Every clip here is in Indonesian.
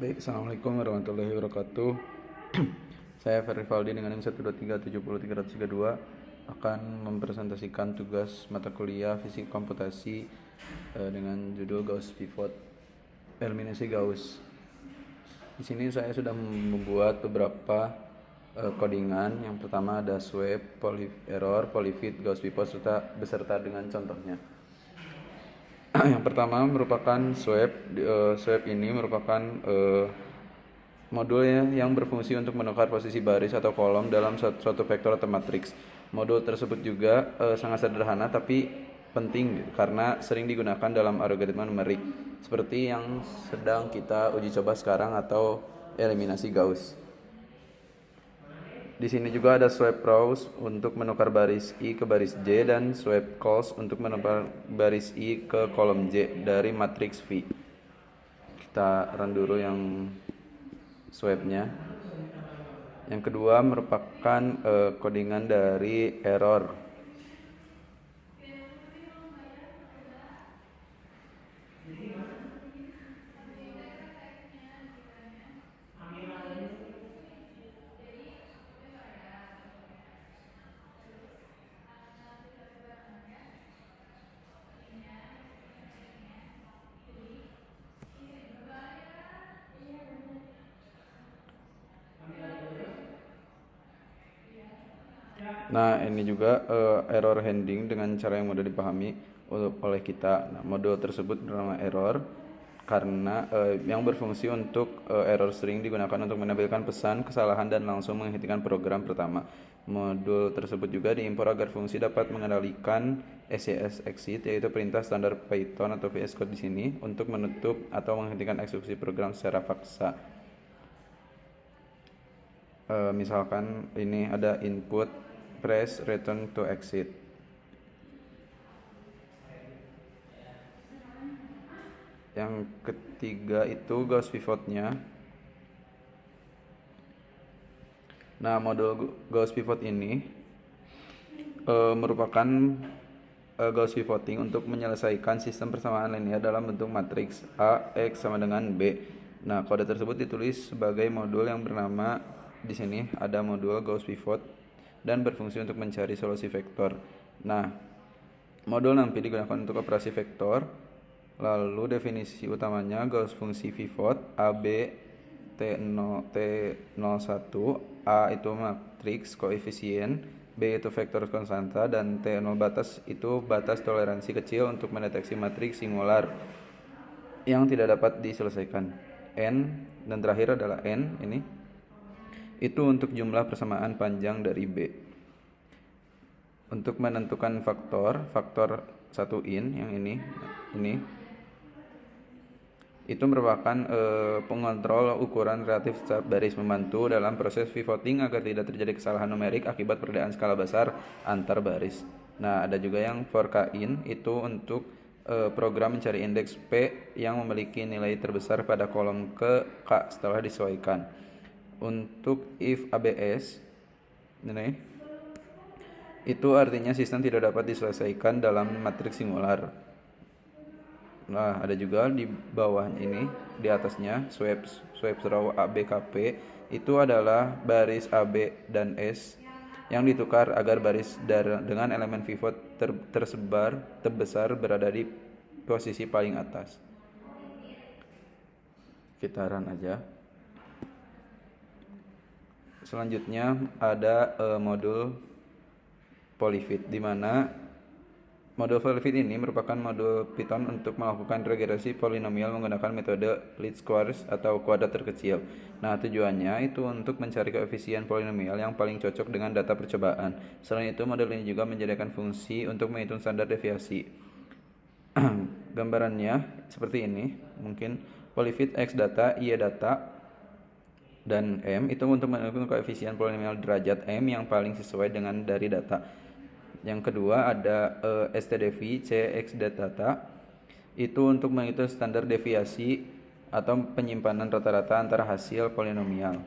Baik, Assalamualaikum warahmatullahi wabarakatuh. Saya Ferry Valdi dengan NIM 123700332 akan mempresentasikan tugas mata kuliah Fisik Komputasi dengan judul Gauss-Pivot Eliminasi Gauss. Di sini saya sudah membuat beberapa codingan. Yang pertama ada sweep, error, polyfit, Gauss-Pivot beserta dengan contohnya. Yang pertama merupakan sweep. Sweep ini merupakan modul yang berfungsi untuk menukar posisi baris atau kolom dalam suatu vektor atau matriks. Modul tersebut juga sangat sederhana tapi penting karena sering digunakan dalam algoritma numerik seperti yang sedang kita uji coba sekarang atau eliminasi Gauss. Di sini juga ada sweep rows untuk menukar baris I ke baris J dan sweep columns untuk menukar baris I ke kolom J dari matriks V. Kita run dulu yang swepnya. Yang kedua merupakan codingan dari error. Nah, ini juga error handling dengan cara yang mudah dipahami oleh kita. Nah, modul tersebut bernama error karena yang berfungsi untuk error string digunakan untuk menampilkan pesan, kesalahan, dan langsung menghentikan program pertama. Modul tersebut juga diimpor agar fungsi dapat mengendalikan SES exit, yaitu perintah standar Python atau VS Code di sini untuk menutup atau menghentikan eksekusi program secara paksa. Misalkan ini ada input press return to exit. Yang ketiga itu Gauss-Pivotnya. Nah, modul Gauss-Pivot ini merupakan Gauss-Pivoting untuk menyelesaikan sistem persamaan linear dalam bentuk matriks A X sama dengan B. Nah, kode tersebut ditulis sebagai modul yang bernama, di sini ada modul Gauss-Pivot dan berfungsi untuk mencari solusi vektor. Nah, modul nanti digunakan untuk operasi vektor. Lalu definisi utamanya Gauss fungsi pivot AB T0, T01, A itu matriks koefisien, B itu vektor konstanta, dan T0 batas itu batas toleransi kecil untuk mendeteksi matriks singular yang tidak dapat diselesaikan. N dan terakhir adalah N ini. Itu untuk jumlah persamaan panjang dari B. Untuk menentukan faktor 1 in yang ini itu merupakan pengontrol ukuran relatif setiap baris, membantu dalam proses pivoting agar tidak terjadi kesalahan numerik akibat perbedaan skala besar antar baris. Nah, ada juga yang for k-in, itu untuk program mencari indeks P yang memiliki nilai terbesar pada kolom ke K setelah disesuaikan. Untuk if ABS ini itu artinya sistem tidak dapat diselesaikan dalam matriks singular. Nah, ada juga di bawah ini, di atasnya sweep row ABKP itu adalah baris AB dan S yang ditukar agar baris dengan elemen pivot terbesar berada di posisi paling atas. Kita run aja. Selanjutnya ada modul polyfit, di mana modul polyfit ini merupakan modul Python untuk melakukan regresi polinomial menggunakan metode least squares atau kuadrat terkecil. Nah, tujuannya itu untuk mencari koefisien polinomial yang paling cocok dengan data percobaan. Selain itu, modul ini juga menyediakan fungsi untuk menghitung standar deviasi. Gambarannya seperti ini, mungkin polyfit x data, y data, dan M itu untuk menentukan koefisien polinomial derajat M yang paling sesuai dengan dari data. Yang kedua ada stdv cx data, itu untuk menghitung standar deviasi atau penyimpanan rata-rata antara hasil polinomial.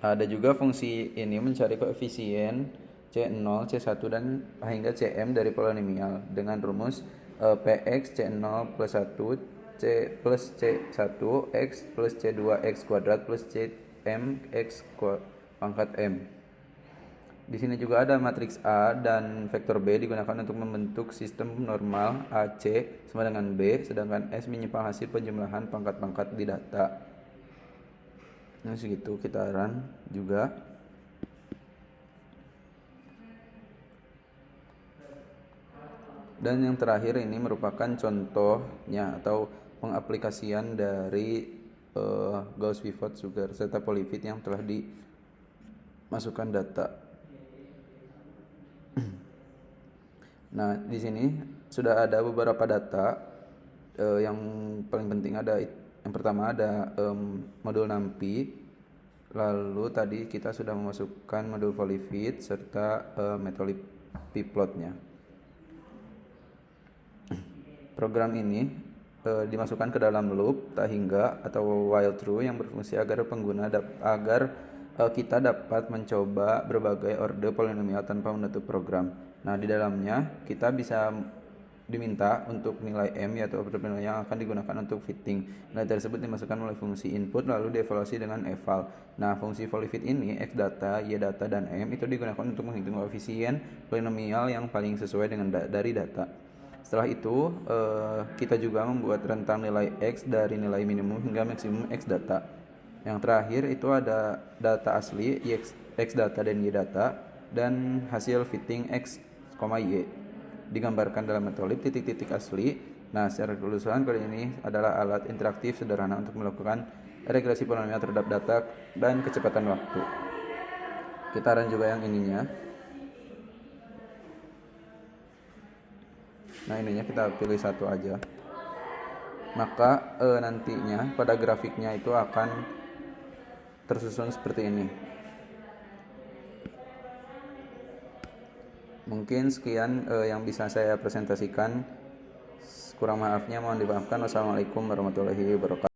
Ada juga fungsi ini mencari koefisien C0, C1, dan hingga Cm dari polinomial dengan rumus Px C0 plus 1 C plus C1 X plus C2 X kuadrat plus CM X pangkat M. Di sini juga ada matriks A dan vektor B digunakan untuk membentuk sistem normal AC sama dengan B, sedangkan S menyimpang hasil penjumlahan pangkat-pangkat di data. Nah, segitu kitaran juga. Dan yang terakhir ini merupakan contohnya atau pengaplikasian dari Gauss-Pivot Sugar serta Polyfit yang telah dimasukkan data. Nah, di sini sudah ada beberapa data. Yang paling penting ada yang pertama ada modul NumPy. Lalu tadi kita sudah memasukkan modul Polyfit serta Matplotlib-nya. Program ini dimasukkan ke dalam loop tak hingga atau while true yang berfungsi agar kita dapat mencoba berbagai orde polinomial tanpa menutup program. Nah, di dalamnya kita bisa diminta untuk nilai M, yaitu orde polinomial yang akan digunakan untuk fitting. Nilai tersebut dimasukkan melalui fungsi input lalu dievaluasi dengan eval. Nah, fungsi polyfit ini X data, Y data, dan M itu digunakan untuk menghitung koefisien polinomial yang paling sesuai dengan dari data. Setelah itu kita juga membuat rentang nilai X dari nilai minimum hingga maksimum X data. Yang terakhir itu ada data asli X data dan Y data dan hasil fitting X, Y digambarkan dalam Matplotlib titik-titik asli. Nah, secara keseluruhan kali ini adalah alat interaktif sederhana untuk melakukan regresi polinomial terhadap data dan kecepatan waktu. Kitaran juga yang ininya. Nah, ininya kita pilih satu aja. Maka nantinya pada grafiknya itu akan tersusun seperti ini. Mungkin sekian yang bisa saya presentasikan. Kurang maafnya mohon dimaafkan. Wassalamualaikum warahmatullahi wabarakatuh.